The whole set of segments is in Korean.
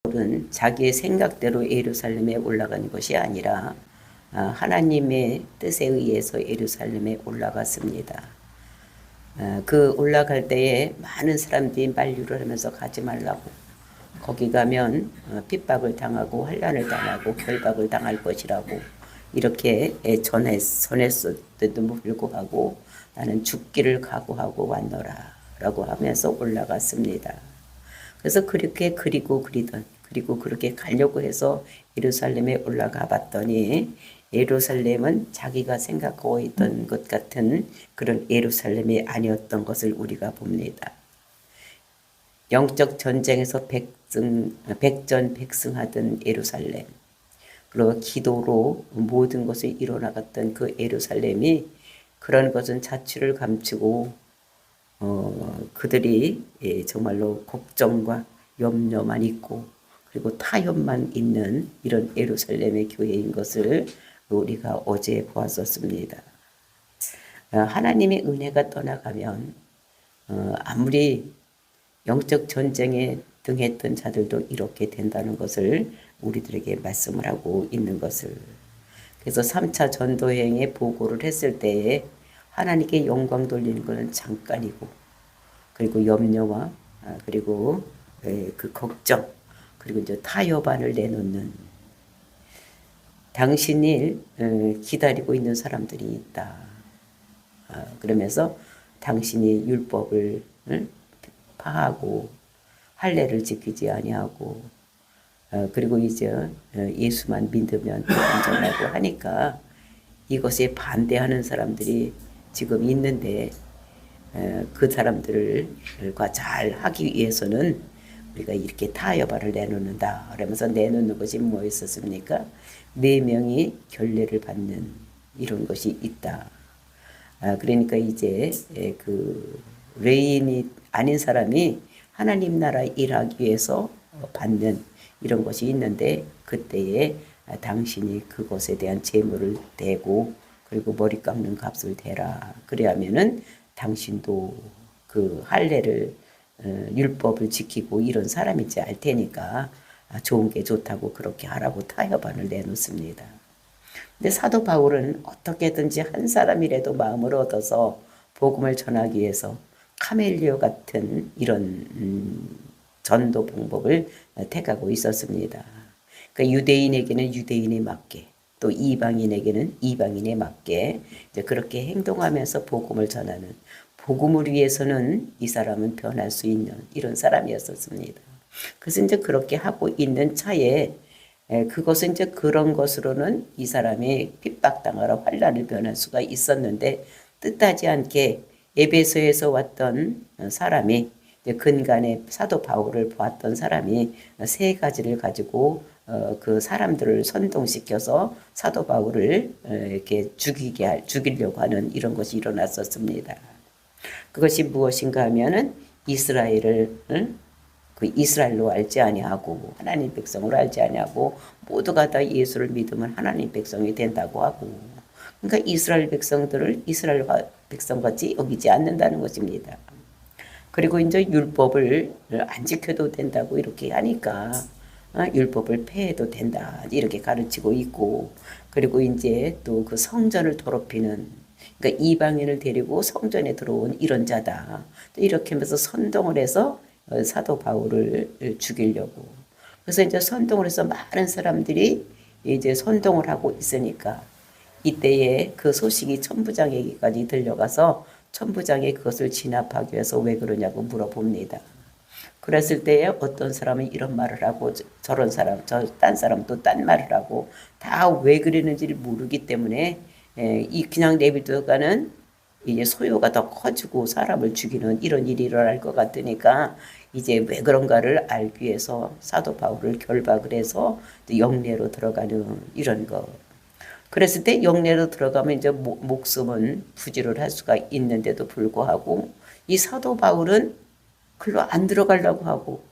바울은 자기의 생각대로 예루살렘에 올라간 것이 아니라 하나님의 뜻에 의해서 예루살렘에 올라갔습니다. 그 올라갈 때에 많은 사람들이 만류를 하면서 가지 말라고, 거기 가면 핍박을 당하고 환난을 당하고 결박을 당할 것이라고 이렇게 전했었는데도 불구하고 나는 죽기를 각오하고 왔노라 라고 하면서 올라갔습니다. 그래서 그렇게 그리고 그렇게 가려고 해서 예루살렘에 올라가 봤더니 예루살렘은 자기가 생각하고 있던 것 같은 그런 예루살렘이 아니었던 것을 우리가 봅니다. 영적 전쟁에서 백전백승하던 예루살렘, 그리고 기도로 모든 것이 일어나갔던 그 예루살렘이 그런 것은 자취를 감추고 그들이 정말로 걱정과 염려만 있고 그리고 타협만 있는 이런 예루살렘의 교회인 것을 우리가 어제 보았었습니다. 하나님의 은혜가 떠나가면 아무리 영적 전쟁에 등했던 자들도 이렇게 된다는 것을 우리들에게 말씀을 하고 있는 것을, 그래서 3차 전도여행에 보고를 했을 때에 하나님께 영광 돌리는 것은 잠깐이고, 그리고 염려와 그리고 그 걱정, 그리고 이제 타협안을 내놓는, 당신을 기다리고 있는 사람들이 있다. 그러면서 당신이 율법을 파하고 할례를 지키지 아니하고 그리고 이제 예수만 믿으면 안전하고 하니까 이것에 반대하는 사람들이 지금 있는데 그 사람들과 잘 하기 위해서는 우리가 이렇게 타협안을 내놓는다. 그러면서 내놓는 것이 뭐였었습니까? 4명이 결례를 받는 이런 것이 있다. 그러니까 이제 그 레인이 아닌 사람이 하나님 나라 일하기 위해서 받는 이런 것이 있는데, 그때에 당신이 그것에 대한 재물을 대고 그리고 머리 깎는 값을 대라. 그래야면은 당신도 그 할례를 율법을 지키고 이런 사람이지 알 테니까 좋은 게 좋다고 그렇게 하라고 타협안을 내놓습니다. 근데 사도 바울은 어떻게든지 한 사람이라도 마음을 얻어서 복음을 전하기 위해서 카멜리오 같은 이런 전도 방법을 택하고 있었습니다. 그러니까 유대인에게는 유대인에 맞게, 또 이방인에게는 이방인에 맞게 이제 그렇게 행동하면서 복음을 전하는, 복음을 위해서는 이 사람은 변할 수 있는 이런 사람이었었습니다. 그래서 이제 그렇게 하고 있는 차에 그것은 이제 그런 것으로는 이 사람이 핍박당하러 환난을 변할 수가 있었는데, 뜻하지 않게 에베소에서 왔던 사람이 근간에 사도 바울을 보았던 사람이 3가지를 가지고 그 사람들을 선동시켜서 사도 바울을 이렇게 죽이려고 하는 이런 것이 일어났었습니다. 그것이 무엇인가 하면은 이스라엘을 그 이스라엘로 알지 아니하고 하나님 백성으로 알지 아니하고 모두가 다 예수를 믿으면 하나님 백성이 된다고 하고, 그러니까 이스라엘 백성들을 이스라엘 백성같이 여기지 않는다는 것입니다. 그리고 이제 율법을 안 지켜도 된다고 이렇게 하니까 율법을 폐해도 된다 이렇게 가르치고 있고, 그리고 이제 또 그 성전을 더럽히는, 그러니까 이방인을 데리고 성전에 들어온 이런 자다 이렇게 하면서 선동을 해서 사도 바울을 죽이려고. 그래서 이제 선동을 해서 많은 사람들이 이제 선동을 하고 있으니까 이때에 그 소식이 천부장에게까지 들려가서 천부장이 그것을 진압하기 위해서 왜 그러냐고 물어봅니다. 그랬을 때에 어떤 사람은 이런 말을 하고 저런 사람, 딴 사람 또 딴 말을 하고 다 왜 그러는지를 모르기 때문에 이 그냥 내비두가는 이제 소요가 더 커지고 사람을 죽이는 이런 일이 일어날 것 같으니까 이제 왜 그런가를 알기 위해서 사도 바울을 결박을 해서 영내로 들어가는 이런 거. 그랬을 때 영내로 들어가면 이제 목숨은 부지를 할 수가 있는데도 불구하고 이 사도 바울은 글로 안 들어가려고 하고,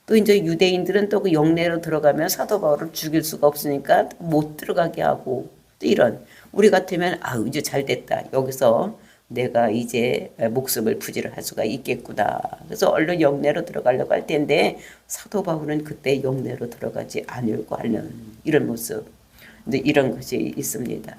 또 이제 유대인들은 또 그 영내로 들어가면 사도 바울을 죽일 수가 없으니까 못 들어가게 하고, 또 이런, 우리 같으면 이제 잘 됐다, 여기서 내가 이제 목숨을 부지할 수가 있겠구나. 그래서 얼른 영내로 들어가려고 할 텐데 사도 바울은 그때 영내로 들어가지 않으려고 하는 이런 모습, 근데 이런 것이 있습니다.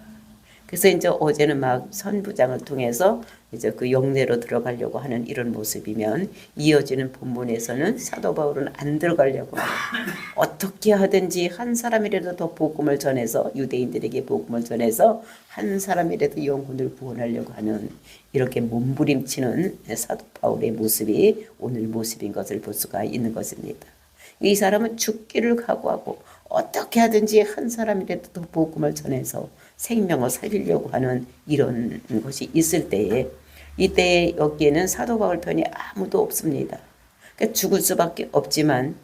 그래서 이제 어제는 막 선부장을 통해서 이제 그 영내로 들어가려고 하는 이런 모습이면, 이어지는 본문에서는 사도 바울은 안 들어가려고 하는, 어떻게 하든지 한 사람이라도 더 복음을 전해서, 유대인들에게 복음을 전해서 한 사람이라도 영혼을 구원하려고 하는, 이렇게 몸부림치는 사도 바울의 모습이 오늘 모습인 것을 볼 수가 있는 것입니다. 이 사람은 죽기를 각오하고 어떻게 하든지 한 사람이라도 더 복음을 전해서 생명을 살리려고 하는 이런 것이 있을 때에, 이때 여기에는 사도 바울 편이 아무도 없습니다. 그러니까 죽을 수밖에 없지만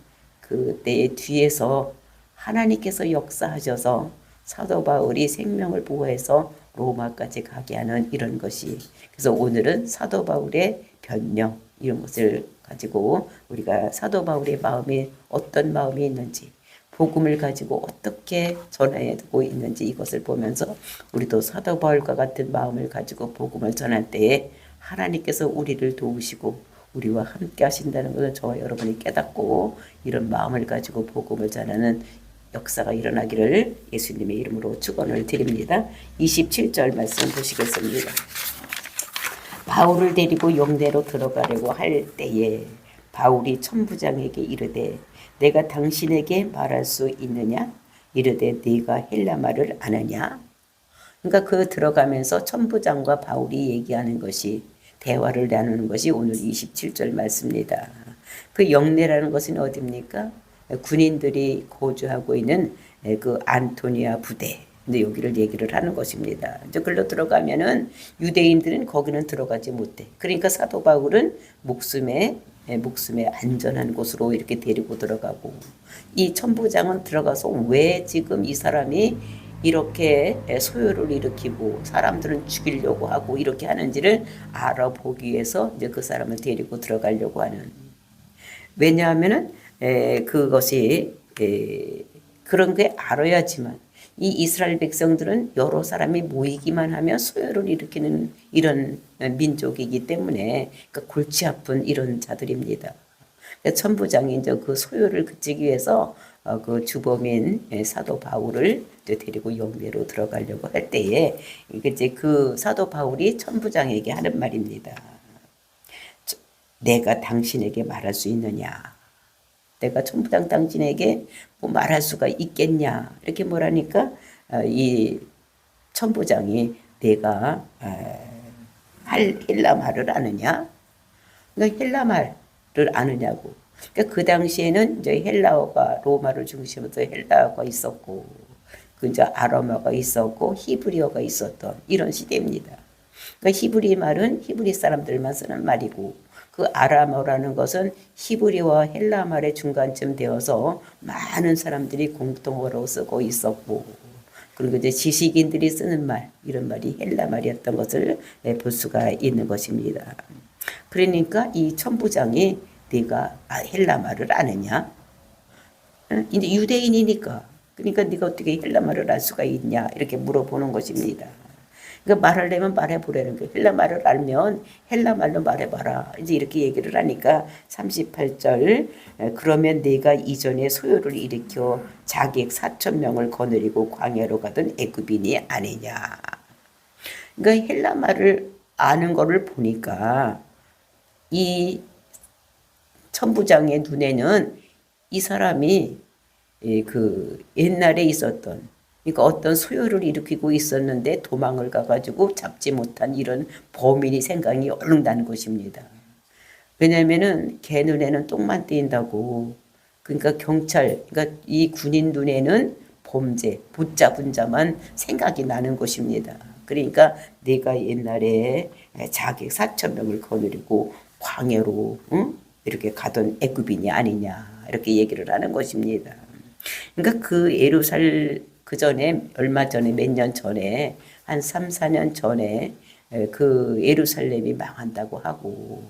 그때의 뒤에서 하나님께서 역사하셔서 사도 바울이 생명을 보호해서 로마까지 가게 하는 이런 것이, 그래서 오늘은 사도 바울의 변명, 이런 것을 가지고 우리가 사도 바울의 마음이 어떤 마음이 있는지, 복음을 가지고 어떻게 전해하고 있는지 이것을 보면서 우리도 사도 바울과 같은 마음을 가지고 복음을 전할 때에 하나님께서 우리를 도우시고 우리와 함께 하신다는 것을 저와 여러분이 깨닫고 이런 마음을 가지고 복음을 전하는 역사가 일어나기를 예수님의 이름으로 축원을 드립니다. 27절 말씀 보시겠습니다. 바울을 데리고 영내로 들어가려고 할 때에 바울이 천부장에게 이르되 내가 당신에게 말할 수 있느냐? 이르되 네가 헬라말을 아느냐? 그러니까 그 들어가면서 천부장과 바울이 얘기하는 것이, 대화를 나누는 것이 오늘 27절 말씀입니다. 그 영내라는 것은 어디입니까? 군인들이 거주하고 있는 그 안토니아 부대, 근데 여기를 얘기를 하는 것입니다. 이제 글로 들어가면은 유대인들은 거기는 들어가지 못해. 그러니까 사도 바울은 목숨에 안전한 곳으로 이렇게 데리고 들어가고, 이 천부장은 들어가서 왜 지금 이 사람이 이렇게 소요를 일으키고 사람들은 죽이려고 하고 이렇게 하는지를 알아보기 위해서 이제 그 사람을 데리고 들어가려고 하는. 왜냐하면은 그것이 그런 게 알아야지만, 이 이스라엘 백성들은 여러 사람이 모이기만 하면 소요를 일으키는 이런 민족이기 때문에, 그러니까 골치 아픈 이런 자들입니다. 천부장이 이제 그 소요를 그치기 위해서 그 주범인 사도 바울을 데리고 영내로 들어가려고 할 때에, 이제 그 사도 바울이 천부장에게 하는 말입니다. 내가 당신에게 말할 수 있느냐? 내가 천부장 당신에게 뭐 말할 수가 있겠냐? 이렇게 뭐라니까 이 천부장이 내가 헬라 말을 아느냐? 그러니까 헬라 말을 아느냐고. 그러니까 그 당시에는 이제 헬라어가, 로마를 중심으로 헬라어가 있었고, 그 이제 아람어가 있었고 히브리어가 있었던 이런 시대입니다. 그러니까 히브리 말은 히브리 사람들만 쓰는 말이고, 그 아람어라는 것은 히브리와 헬라 말의 중간쯤 되어서 많은 사람들이 공통어로 쓰고 있었고, 그리고 이제 지식인들이 쓰는 말, 이런 말이 헬라 말이었던 것을 볼 수가 있는 것입니다. 그러니까 이 천부장이 네가 헬라 말을 아느냐? 이제 유대인이니까, 그러니까 네가 어떻게 헬라 말을 알 수가 있냐? 이렇게 물어보는 것입니다. 그러니까 말하려면 말해보라는 거예요. 헬라 말을 알면 헬라 말로 말해봐라. 이제 이렇게 얘기를 하니까 38절, 그러면 네가 이전에 소요를 일으켜 자객 4,000명을 거느리고 광야로 가던 애굽인이 아니냐. 그러니까 헬라 말을 아는 거를 보니까 이 천부장의 눈에는 이 사람이 그 옛날에 있었던, 그러니까 어떤 소요를 일으키고 있었는데 도망을 가가지고 잡지 못한 이런 범인이 생각이 얼른 나는 것입니다. 왜냐하면은 걔 눈에는 똥만 띄인다고. 그러니까 경찰, 그러니까 이 군인 눈에는 범죄, 붙잡은 자만 생각이 나는 것입니다. 그러니까 내가 옛날에 자객 4,000명을 거느리고 광야로 이렇게 가던 애굽인이 아니냐, 이렇게 얘기를 하는 것입니다. 그러니까 그 예루살렘, 그 전에 얼마 전에 몇 년 전에 한 3, 4년 전에 그 예루살렘이 망한다고 하고,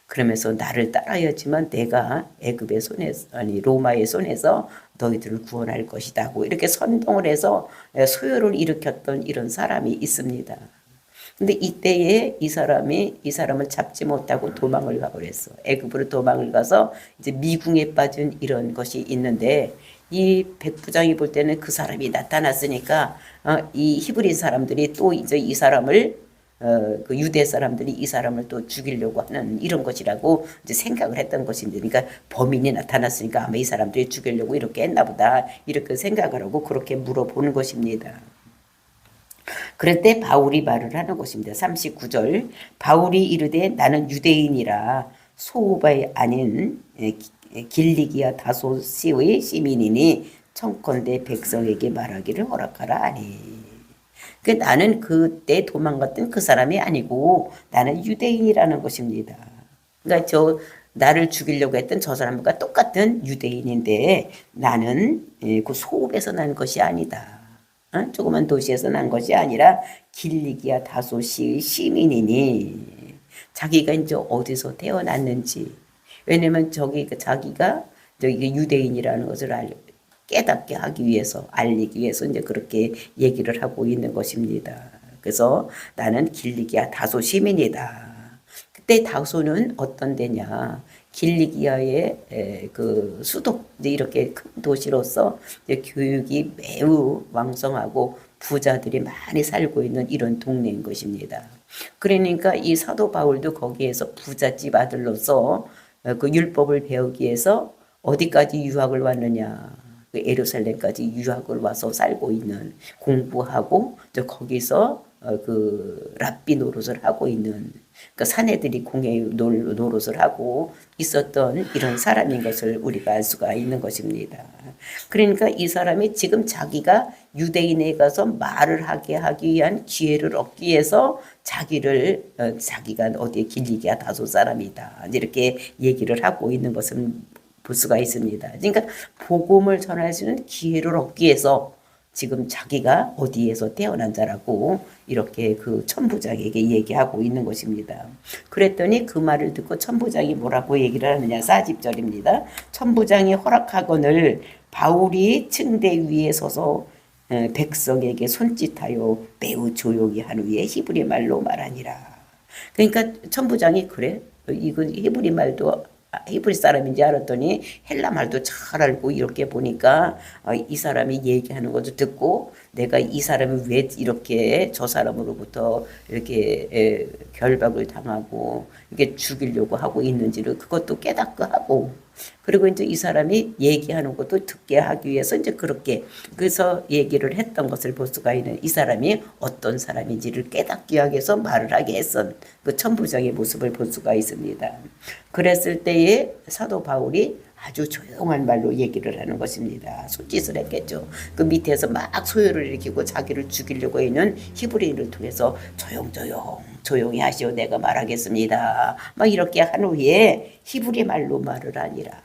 그러면서 나를 따라야지만 내가 애굽의 손에서, 아니 로마의 손에서 너희들을 구원할 것이다고 이렇게 선동을 해서 소요를 일으켰던 이런 사람이 있습니다. 근데 이때에 이 사람을 잡지 못하고 도망을 가버렸어. 애굽으로 도망을 가서 이제 미궁에 빠진 이런 것이 있는데, 이 백부장이 볼 때는 그 사람이 나타났으니까 이 히브리 사람들이 또 이제 이 사람을 그 유대 사람들이 이 사람을 또 죽이려고 하는 이런 것이라고 이제 생각을 했던 것인데, 그러니까 범인이 나타났으니까 아마 이 사람들이 죽이려고 이렇게 했나 보다 이렇게 생각을 하고 그렇게 물어보는 것입니다. 그럴 때 바울이 말을 하는 것입니다. 39절 바울이 이르되 나는 유대인이라 소우바이 아닌 길리기아 다소시의 시민이니 청컨대 백성에게 말하기를 허락하라 하니. 그 나는 그때 도망갔던 그 사람이 아니고 나는 유대인이라는 것입니다. 그러니까 나를 죽이려고 했던 저 사람과 똑같은 유대인인데 나는 그 소읍에서 난 것이 아니다. 조그만 도시에서 난 것이 아니라 길리기아 다소시의 시민이니, 자기가 이제 어디서 태어났는지, 왜냐면 자기가 유대인이라는 것을 깨닫게 하기 위해서, 알리기 위해서 이제 그렇게 얘기를 하고 있는 것입니다. 그래서 나는 길리기아 다소 시민이다. 그때 다소는 어떤 데냐? 길리기아의 그 수도, 이렇게 큰 도시로서 교육이 매우 왕성하고 부자들이 많이 살고 있는 이런 동네인 것입니다. 그러니까 이 사도 바울도 거기에서 부잣집 아들로서 그 율법을 배우기 위해서 어디까지 유학을 왔느냐? 그 예루살렘까지 유학을 와서 살고 있는, 공부하고 거기서 그 랍비 노릇을 하고 있는, 그러니까 사내들이 공예 노릇을 하고 있었던 이런 사람인 것을 우리가 알 수가 있는 것입니다. 그러니까 이 사람이 지금 자기가 유대인에 가서 말을 하기 위한 기회를 얻기 위해서 자기가 어디에 길리기아 다소 사람이다 이렇게 얘기를 하고 있는 것을 볼 수가 있습니다. 그러니까 복음을 전할 수 있는 기회를 얻기 위해서 지금 자기가 어디에서 태어난 자라고 이렇게 그 천부장에게 얘기하고 있는 것입니다. 그랬더니 그 말을 듣고 천부장이 뭐라고 얘기를 하느냐, 40절입니다. 천부장이 허락하거늘 바울이 층대 위에 서서 백성에게 손짓하여 매우 조용히 한 후에 히브리 말로 말하니라. 그러니까 천부장이 그래? 이건 히브리 말도 히브리 사람인지 알았더니 헬라 말도 잘 알고 이렇게 보니까 이 사람이 얘기하는 것도 듣고 내가 이 사람이 왜 이렇게 저 사람으로부터 이렇게 결박을 당하고 이게 죽이려고 하고 있는지를 그것도 깨닫고 하고, 그리고 이제 이 사람이 얘기하는 것도 듣게 하기 위해서 이제 그렇게 그래서 얘기를 했던 것을 볼 수가 있는, 이 사람이 어떤 사람인지를 깨닫기 위해서 말을 하게 했던 그 천부장의 모습을 볼 수가 있습니다. 그랬을 때에 사도 바울이 아주 조용한 말로 얘기를 하는 것입니다. 손짓을 했겠죠. 그 밑에서 막 소요를 일으키고 자기를 죽이려고 있는 히브리인을 통해서 조용히 하시오, 내가 말하겠습니다. 막 이렇게 한 후에 히브리 말로 말을 하니라.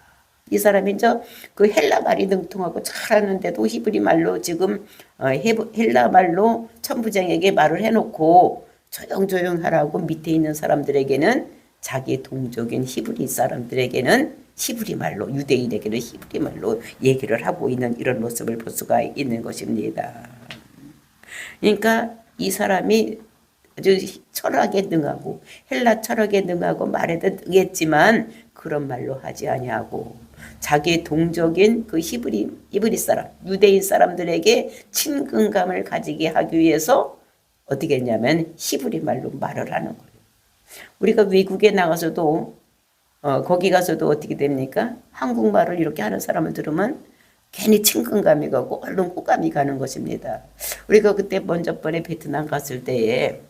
이 사람이 이제 그 헬라 말이 능통하고 잘하는데도 히브리 말로 지금 헬라 말로 천부장에게 말을 해놓고 조용 하라고 밑에 있는 사람들에게는, 자기 동족인 히브리 사람들에게는 히브리 말로, 유대인에게는 히브리 말로 얘기를 하고 있는 이런 모습을 볼 수가 있는 것입니다. 그러니까 이 사람이 아주 철학에 능하고 헬라 철학에 능하고 말에도 능했지만 그런 말로 하지 아니하고 자기의 동족인 그 히브리 사람, 유대인 사람들에게 친근감을 가지게 하기 위해서 어떻게 했냐면 히브리 말로 말을 하는 거예요. 우리가 외국에 나가서도 거기 가서도 어떻게 됩니까? 한국말을 이렇게 하는 사람을 들으면 괜히 친근감이 가고 얼른 호감이 가는 것입니다. 우리가 그때 먼저 번에 베트남 갔을 때에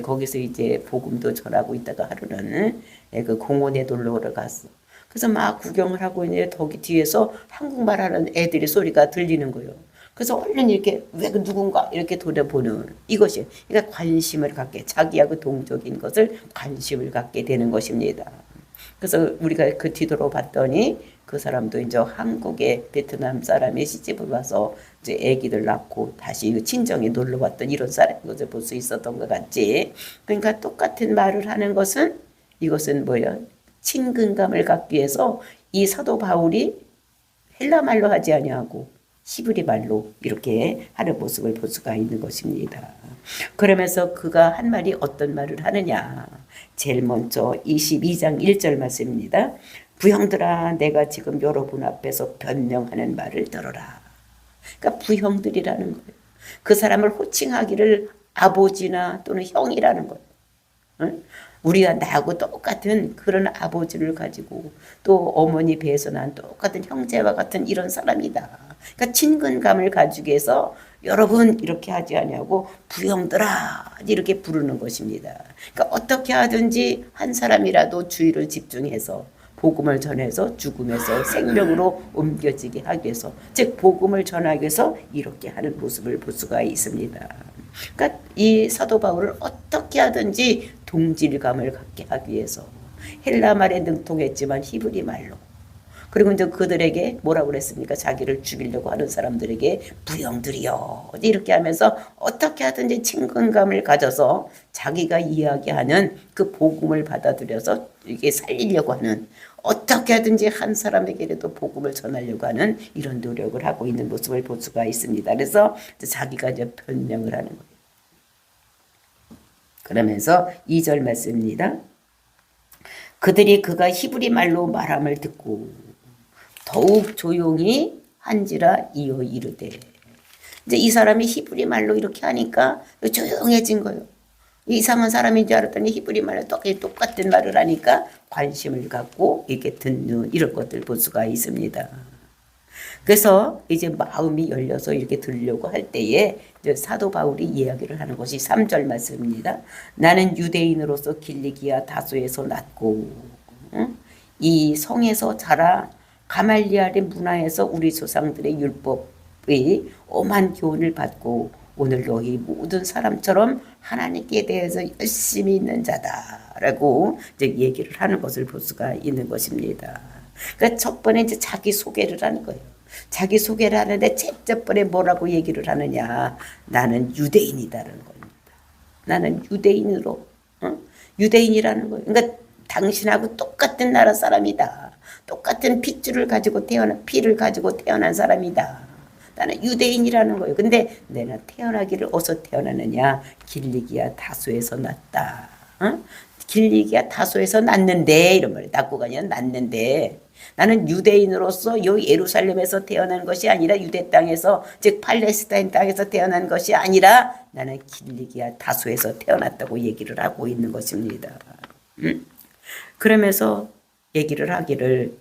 거기서 이제 복음도 전하고 있다가 하루는 그 공원에 놀러 갔어. 그래서 막 구경을 하고 있는데 거기 뒤에서 한국말 하는 애들이 소리가 들리는 거예요. 그래서 얼른 이렇게 왜 누군가 이렇게 돌아보는 이것이, 그러니까 관심을 갖게, 자기하고 동족인 것을 관심을 갖게 되는 것입니다. 그래서 우리가 그 뒤돌아 봤더니 그 사람도 이제 한국에 베트남 사람의 시집을 와서 이제 아기들 낳고 다시 친정에 놀러 왔던 이런 사람인 것을 볼 수 있었던 것 같지. 그러니까 똑같은 말을 하는 것은, 이것은 뭐야? 친근감을 갖기 위해서 이 사도 바울이 헬라 말로 하지 아니하고 히브리 말로 이렇게 하는 모습을 볼 수가 있는 것입니다. 그러면서 그가 한 말이 어떤 말을 하느냐. 제일 먼저 22장 1절 말씀입니다. 부형들아 내가 지금 여러분 앞에서 변명하는 말을 들어라. 그러니까 부형들이라는 거예요. 그 사람을 호칭하기를 아버지나 또는 형이라는 거예요. 응? 우리가 나하고 똑같은 그런 아버지를 가지고 또 어머니 배에서 난 똑같은 형제와 같은 이런 사람이다. 그러니까 친근감을 가지기 위해서 여러분 이렇게 하지 아니하고 부형들아 이렇게 부르는 것입니다. 그러니까 어떻게 하든지 한 사람이라도 주의를 집중해서 복음을 전해서 죽음에서 생명으로 옮겨지게 하기 위해서 즉 복음을 전하기 위해서 이렇게 하는 모습을 볼 수가 있습니다. 그러니까 이 사도 바울을 어떻게 하든지 동질감을 갖게 하기 위해서 헬라 말에 능통했지만 히브리 말로 그리고 이제 그들에게 뭐라고 그랬습니까? 자기를 죽이려고 하는 사람들에게 부형들이여 이렇게 하면서 어떻게 하든지 친근감을 가져서 자기가 이야기하는 그 복음을 받아들여서 이게 살리려고 하는 어떻게 하든지 한 사람에게라도 복음을 전하려고 하는 이런 노력을 하고 있는 모습을 볼 수가 있습니다. 그래서 자기가 이제 변명을 하는 거예요. 그러면서 2절 말씀입니다. 그들이 그가 히브리 말로 말함을 듣고 더욱 조용히 한지라 이어 이르되 이제 이 사람이 히브리 말로 이렇게 하니까 조용해진 거예요. 이상한 사람인 줄 알았더니 히브리 말로 똑같은 말을 하니까 관심을 갖고 이렇게 듣는 이런 것들 볼 수가 있습니다. 그래서 이제 마음이 열려서 이렇게 들으려고 할 때에 이제 사도 바울이 이야기를 하는 것이 3절 말씀입니다. 나는 유대인으로서 길리기아 다소에서 났고 이 성에서 자라 가말리알의 문화에서 우리 조상들의 율법의 엄한 교훈을 받고 오늘 너희 모든 사람처럼 하나님께 대해서 열심히 있는 자다라고 이제 얘기를 하는 것을 볼 수가 있는 것입니다. 그러니까 첫 번에 이제 자기 소개를 하는 거예요. 자기 소개를 하는데 첫 번에 뭐라고 얘기를 하느냐? 나는 유대인이다라는 겁니다. 나는 유대인으로, 유대인이라는 거예요. 그러니까 당신하고 똑같은 나라 사람이다. 똑같은 핏줄을 가지고 피를 가지고 태어난 사람이다. 나는 유대인이라는 거예요. 근데 내가 태어나기를 어디서 태어나느냐? 길리기아 다소에서 났다. 길리기아 다소에서 났는데 이런 말이에요. 낳고가 아니라 났는데 나는 유대인으로서 요 예루살렘에서 태어난 것이 아니라 유대 땅에서 즉 팔레스타인 땅에서 태어난 것이 아니라 나는 길리기아 다소에서 태어났다고 얘기를 하고 있는 것입니다. 그러면서 얘기를 하기를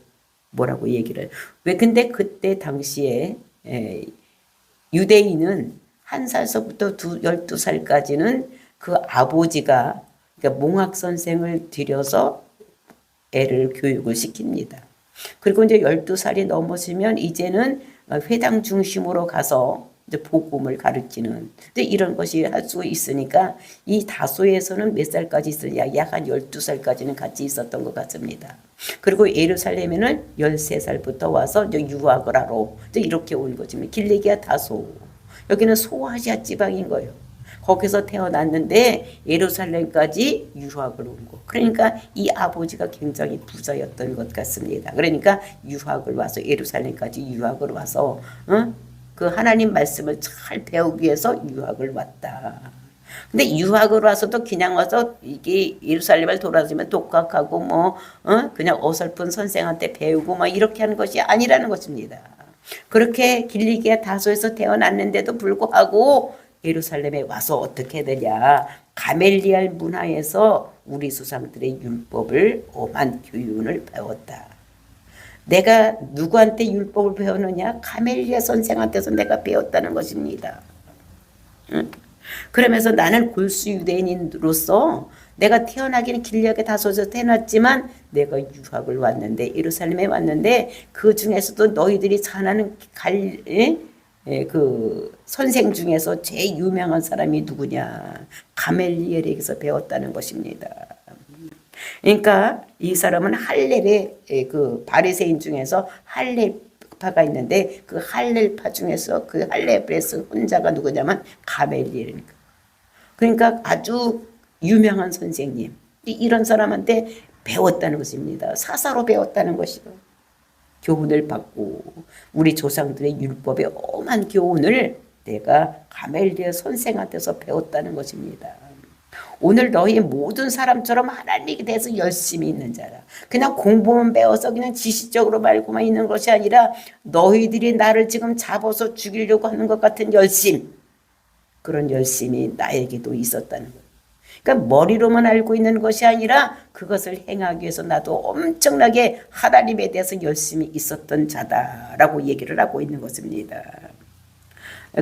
뭐라고 얘기를 왜 근데 그때 당시에 유대인은 1살서부터 12살까지는 그 아버지가 그러니까 몽학 선생을 들여서 애를 교육을 시킵니다. 그리고 이제 12살이 넘어지면 이제는 회당 중심으로 가서 이제 복음을 가르치는 이제 이런 것이 할 수 있으니까 이 다소에서는 몇 살까지 있으냐 약 한 12살까지는 같이 있었던 것 같습니다. 그리고 예루살렘에는 13살부터 와서 이제 유학을 하러 이제 이렇게 온 거지. 길리기아 다소 여기는 소아시아 지방인 거예요. 거기서 태어났는데 예루살렘까지 유학을 온 거. 그러니까 이 아버지가 굉장히 부자였던 것 같습니다. 그러니까 유학을 와서 예루살렘까지 유학을 와서 그 하나님 말씀을 잘 배우기 위해서 유학을 왔다. 근데 유학을 와서도 그냥 와서 이게 예루살렘을 돌아다니면 독학하고 그냥 어설픈 선생한테 배우고 이렇게 하는 것이 아니라는 것입니다. 그렇게 길리기아 다소에서 태어났는데도 불구하고 예루살렘에 와서 어떻게 되냐 가멜리알 문화에서 우리 조상들의 율법을 엄한 교훈을 배웠다. 내가 누구한테 율법을 배웠느냐? 가멜리아 선생한테서 내가 배웠다는 것입니다. 그러면서 나는 골수 유대인으로서 내가 태어나기는 길리기아 다소에서 태어났지만 내가 유학을 왔는데 예루살렘에 왔는데 그 중에서도 너희들이 잘 아는 그 선생 중에서 제일 유명한 사람이 누구냐? 가멜리엘에게서 배웠다는 것입니다. 그러니까 이 사람은 할렐의 그 바리새인 중에서 할렐파가 있는데 그 할렐파 중에서 그 할렐파에서 혼자가 누구냐면 가멜리엘입니다. 그러니까 아주 유명한 선생님 이런 사람한테 배웠다는 것입니다. 사사로 배웠다는 것이요. 교훈을 받고 우리 조상들의 율법의 엄한 교훈을 내가 가멜리엘 선생한테서 배웠다는 것입니다. 오늘 너희 모든 사람처럼 하나님에 대해서 열심히 있는 자라. 그냥 공부만 배워서 그냥 지식적으로 말고만 있는 것이 아니라 너희들이 나를 지금 잡아서 죽이려고 하는 것 같은 열심, 그런 열심이 나에게도 있었다는 거예요. 그러니까 머리로만 알고 있는 것이 아니라 그것을 행하기 위해서 나도 엄청나게 하나님에 대해서 열심히 있었던 자다라고 얘기를 하고 있는 것입니다.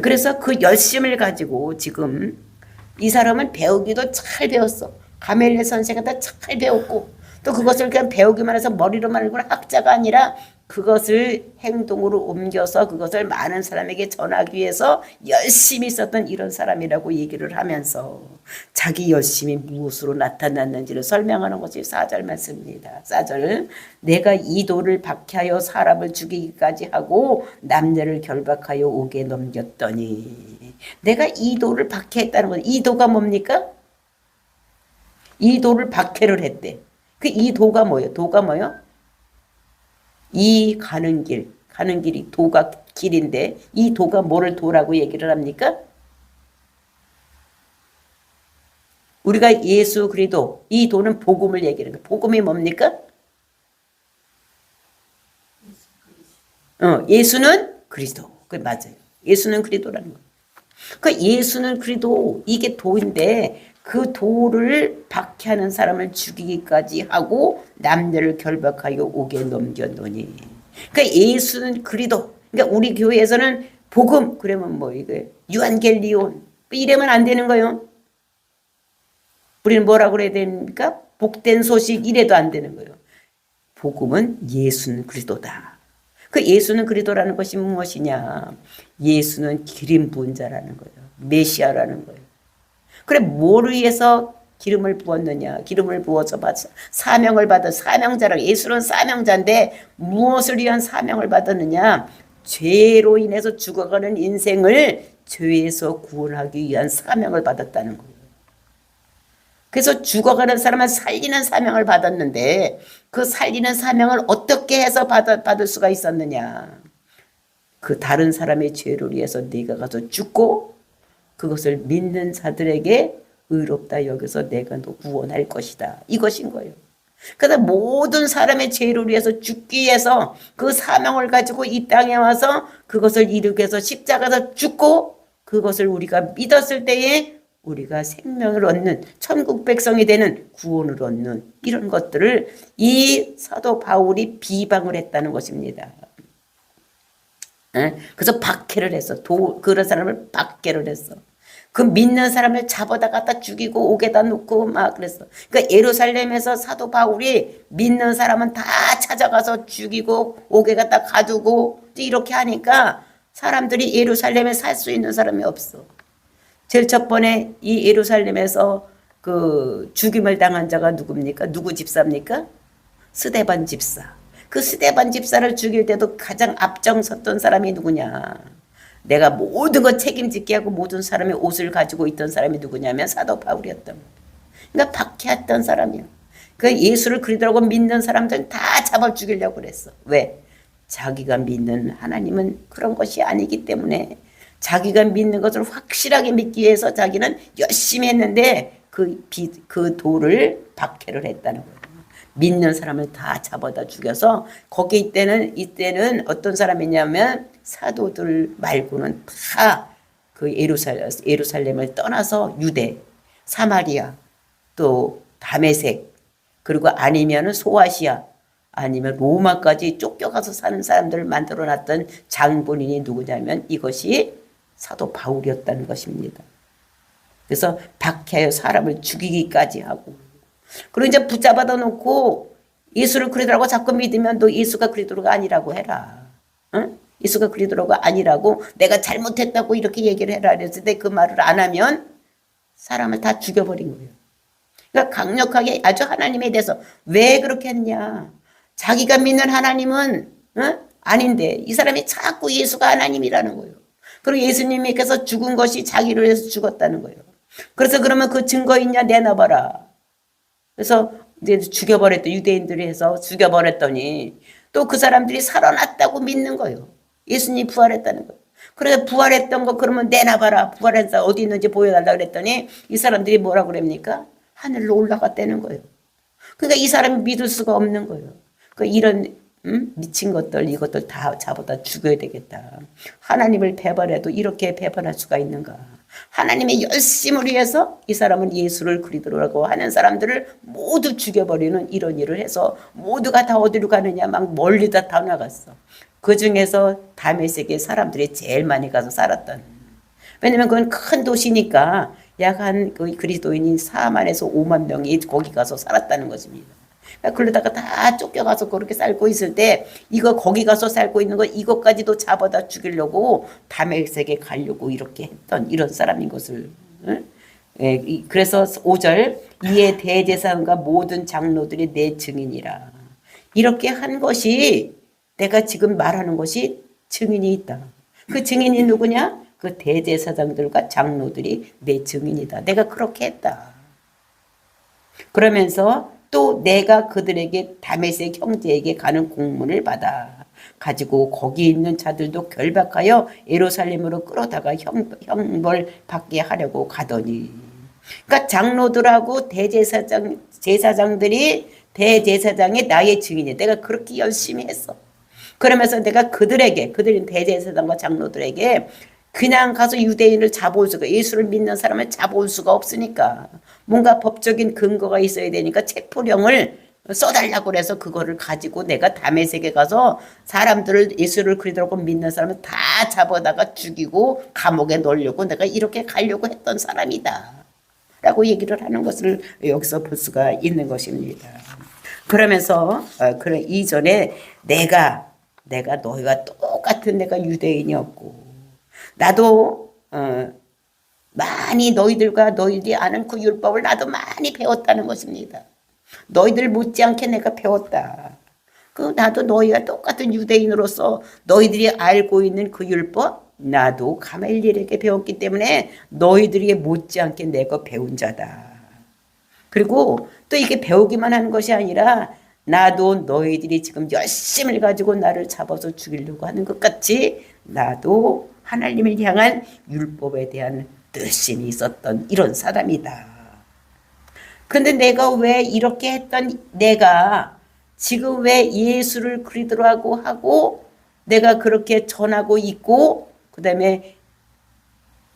그래서 그 열심을 가지고 지금 이 사람은 배우기도 잘 배웠어. 가멜리엘 선생한테 잘 배웠고 또 그것을 그냥 배우기만 해서 머리로만 알고 학자가 아니라 그것을 행동으로 옮겨서 그것을 많은 사람에게 전하기 위해서 열심히 있었던 이런 사람이라고 얘기를 하면서 자기 열심이 무엇으로 나타났는지를 설명하는 것이 4절 말씀입니다. 4절, 내가 이 돌을 박해하여 사람을 죽이기까지 하고 남녀를 결박하여 옥에 넘겼더니, 내가 이 돌을 박해했다는 건, 이 도가 뭡니까? 이 도를 박해를 했대. 그 이 도가 뭐예요? 도가 뭐예요? 이 가는 길이 도가 길인데 이 도가 뭐를 도라고 얘기를 합니까? 우리가 예수 그리스도, 이 도는 복음을 얘기하는 거예요. 복음이 뭡니까? 예수는 그리스도. 그 맞아요. 예수는 그리스도라는 거예요. 그 예수는 그리스도, 이게 도인데 그 도를 박해하는 사람을 죽이기까지 하고 남녀를 결박하여 옥에 넘겼노니. 그러니까 예수는 그리스도. 그러니까 우리 교회에서는 복음, 그러면 뭐 이게 유한겔리온 이러면 안 되는 거예요. 우리는 뭐라고 그래야 됩니까? 복된 소식 이래도 안 되는 거예요. 복음은 예수는 그리스도다. 그 예수는 그리스도라는 것이 무엇이냐? 예수는 기름 부은 자라는 거예요. 메시아라는 거예요. 그래, 뭘 위해서 기름을 부었느냐? 기름을 부어서 사명을 받은 사명자라. 예수는 사명자인데 무엇을 위한 사명을 받았느냐? 죄로 인해서 죽어가는 인생을 죄에서 구원하기 위한 사명을 받았다는 거예요. 그래서 죽어가는 사람을 살리는 사명을 받았는데 그 살리는 사명을 어떻게 해서 받을 수가 있었느냐? 그 다른 사람의 죄를 위해서 네가 가서 죽고 그것을 믿는 자들에게 의롭다 여겨서 내가 너 구원할 것이다. 이것인 거예요. 그래서 모든 사람의 죄를 위해서 죽기 위해서 그 사명을 가지고 이 땅에 와서 그것을 이루기 위해서 십자가에서 죽고 그것을 우리가 믿었을 때에 우리가 생명을 얻는 천국 백성이 되는 구원을 얻는 이런 것들을 이 사도 바울이 비방을 했다는 것입니다. 그래서 박해를 했어. 그런 사람을 박해를 했어. 그 믿는 사람을 잡아다 갖다 죽이고 옥에다 놓고 막 그랬어. 그러니까 예루살렘에서 사도 바울이 믿는 사람은 다 찾아가서 죽이고 옥에 갖다 가두고 이렇게 하니까 사람들이 예루살렘에 살 수 있는 사람이 없어. 제일 첫 번에 이 예루살렘에서 그 죽임을 당한 자가 누굽니까? 누구 집사입니까? 스데반 집사. 그 스데반 집사를 죽일 때도 가장 앞장섰던 사람이 누구냐? 내가 모든 것 책임지게 하고 모든 사람의 옷을 가지고 있던 사람이 누구냐면 사도 바울이었던 거예요. 그러니까 박해했던 사람이야. 그 예수를 그리스도라고 믿는 사람들은 다 잡아 죽이려고 그랬어. 왜? 자기가 믿는 하나님은 그런 것이 아니기 때문에 자기가 믿는 것을 확실하게 믿기 위해서 자기는 열심히 했는데 그 도를 박해를 했다는 거예요. 믿는 사람을 다 잡아다 죽여서 거기 이때는 어떤 사람이냐면 사도들 말고는 다 그 예루살렘을 떠나서 유대, 사마리아, 또 다메섹, 그리고 아니면은 소아시아, 아니면 로마까지 쫓겨가서 사는 사람들을 만들어 놨던 장본인이 누구냐면 이것이 사도 바울이었다는 것입니다. 그래서 박해하여 사람을 죽이기까지 하고, 그리고 이제 붙잡아다 놓고 예수를 그리스도라고 자꾸 믿으면 너 예수가 그리스도가 아니라고 해라. 응? 예수가 그리스도가 아니라고 내가 잘못했다고 이렇게 얘기를 해라 그랬을 때 그 말을 안 하면 사람을 다 죽여버린 거예요. 그러니까 강력하게 아주 하나님에 대해서 왜 그렇게 했냐. 자기가 믿는 하나님은 아닌데 이 사람이 자꾸 예수가 하나님이라는 거예요. 그리고 예수님께서 죽은 것이 자기를 위해서 죽었다는 거예요. 그래서 그러면 그 증거 있냐 내놔봐라. 그래서 이제 죽여버렸더 유대인들이 해서 죽여버렸더니 또 그 사람들이 살아났다고 믿는 거예요. 예수님이 부활했다는 거예요. 그래서 부활했던 거 그러면 내놔봐라. 부활했다 어디 있는지 보여달라 그랬더니 이 사람들이 뭐라고 그럽니까? 하늘로 올라갔다는 거예요. 그러니까 이 사람이 믿을 수가 없는 거예요. 그러니까 이런 미친 것들 이것들 다 잡아다 죽여야 되겠다. 하나님을 배반해도 이렇게 배반할 수가 있는가. 하나님의 열심을 위해서 이 사람은 예수를 그리스도라고 하는 사람들을 모두 죽여버리는 이런 일을 해서 모두가 다 어디로 가느냐 막 멀리 다 나갔어. 그 중에서 다메섹에 사람들이 제일 많이 가서 살았던. 왜냐면 그건 큰 도시니까 약 한 그리스도인이 4만에서 5만 명이 거기 가서 살았다는 것입니다. 그러다가 다 쫓겨가서 그렇게 살고 있을 때 이거 거기 가서 살고 있는 거 이것까지도 잡아다 죽이려고 다메섹에 가려고 이렇게 했던 이런 사람인 것을. 그래서 5절 이에 대제사장과 모든 장로들이 내 증인이라. 이렇게 한 것이 내가 지금 말하는 것이 증인이 있다. 그 증인이 누구냐? 그 대제사장들과 장로들이 내 증인이다. 내가 그렇게 했다. 그러면서 또 내가 그들에게 다메섹 형제에게 가는 공문을 받아 가지고 거기 있는 자들도 결박하여 예루살렘으로 끌어다가 형벌 받게 하려고 가더니. 그러니까 장로들하고 제사장들이 대제사장이 나의 증인이야. 내가 그렇게 열심히 했어. 그러면서 내가 그들은 대제사장과 장로들에게 그냥 가서 유대인을 잡아올 수가, 예수를 믿는 사람을 잡아올 수가 없으니까 뭔가 법적인 근거가 있어야 되니까 체포령을 써달라고 그래서 그거를 가지고 내가 다메섹에 가서 사람들을 예수를 그리스도라고 믿는 사람을 다 잡아다가 죽이고 감옥에 넣으려고 내가 이렇게 가려고 했던 사람이다 라고 얘기를 하는 것을 여기서 볼 수가 있는 것입니다. 그러면서 그런 이전에 내가 너희와 똑같은 내가 유대인이었고 나도 많이 너희들이 아는 그 율법을 나도 많이 배웠다는 것입니다. 너희들 못지않게 내가 배웠다. 그 나도 너희와 똑같은 유대인으로서 너희들이 알고 있는 그 율법 나도 가멜리엘에게 배웠기 때문에 너희들이 못지않게 내가 배운 자다. 그리고 또 이게 배우기만 하는 것이 아니라 나도 너희들이 지금 열심을 가지고 나를 잡아서 죽이려고 하는 것 같이 나도 하나님을 향한 율법에 대한 뜻이 있었던 이런 사람이다. 근데 내가 왜 이렇게 했던 내가 지금 왜 예수를 그리스도라고 하고 내가 그렇게 전하고 있고 그 다음에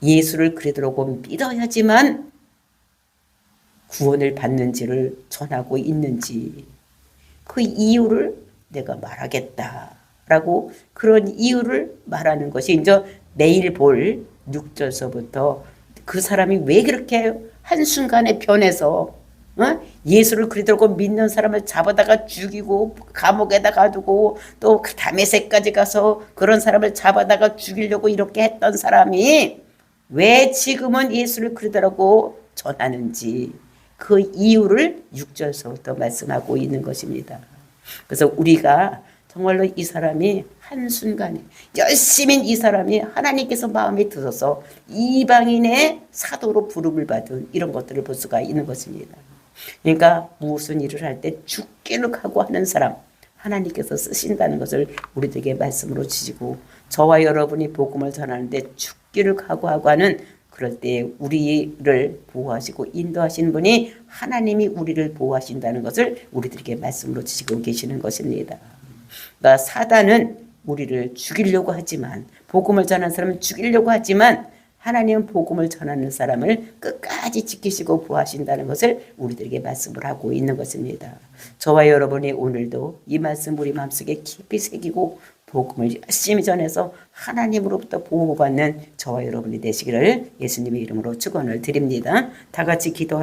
예수를 그리스도라고 믿어야지만 구원을 받는지를 전하고 있는지 그 이유를 내가 말하겠다라고 그런 이유를 말하는 것이 이제 내일 볼 6절서부터 그 사람이 왜 그렇게 한순간에 변해서 예수를 그리스도라고 믿는 사람을 잡아다가 죽이고 감옥에다 가두고 또 다메섹까지 가서 그런 사람을 잡아다가 죽이려고 이렇게 했던 사람이 왜 지금은 예수를 그리스도라고 전하는지 그 이유를 6절서부터 말씀하고 있는 것입니다. 그래서 우리가 정말로 이 사람이 한순간에 열심히 이 사람이 하나님께서 마음에 들어서 이방인의 사도로 부름을 받은 이런 것들을 볼 수가 있는 것입니다. 그러니까 무슨 일을 할 때 죽기를 각오하는 사람 하나님께서 쓰신다는 것을 우리들에게 말씀으로 주시고 저와 여러분이 복음을 전하는데 죽기를 각오하고 하는 그럴 때 우리를 보호하시고 인도하신 분이 하나님이 우리를 보호하신다는 것을 우리들에게 말씀으로 주시고 계시는 것입니다. 그러니까 사단은 우리를 죽이려고 하지만 복음을 전하는 사람은 죽이려고 하지만 하나님은 복음을 전하는 사람을 끝까지 지키시고 보호하신다는 것을 우리들에게 말씀을 하고 있는 것입니다. 저와 여러분이 오늘도 이 말씀 우리 마음속에 깊이 새기고 복음을 열심히 전해서 하나님으로부터 보호받는 저와 여러분이 되시기를 예수님의 이름으로 축원을 드립니다. 다 같이 기도